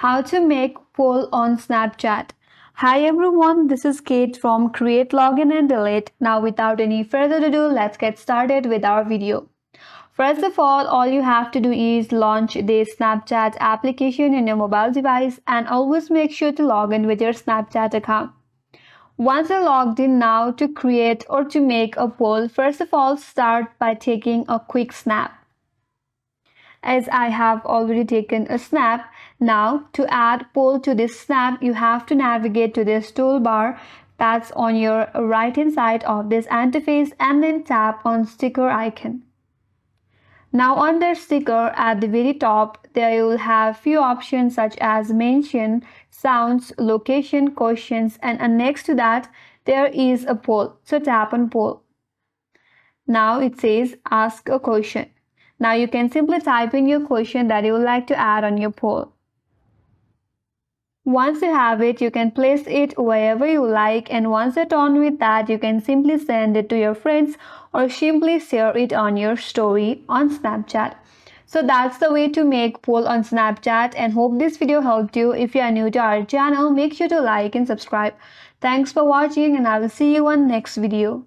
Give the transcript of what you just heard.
How to make poll on Snapchat. Hi everyone, this is Kate from Create, Login and Delete. Now without any further ado, let's get started with our video. First of all you have to do is launch the Snapchat application in your mobile device and always make sure to log in with your Snapchat account. Once you're logged in, now to create or to make a poll, first of all start by taking a quick snap. As I have already taken a snap, now to add poll to this snap, you have to navigate to this toolbar that's on your right hand side of this interface and then tap on sticker icon. Now under sticker at the very top, there you will have few options such as mention, sounds, location, questions, and next to that there is a poll. So tap on poll. Now it says ask a question. Now you can simply type in your question that you would like to add on your poll. Once you have it, you can place it wherever you like, and once you're done with that, you can simply send it to your friends or simply share it on your story on Snapchat. So that's the way to make poll on Snapchat, and hope this video helped you. If you are new to our channel, make sure to like and subscribe. Thanks for watching and I will see you on next video.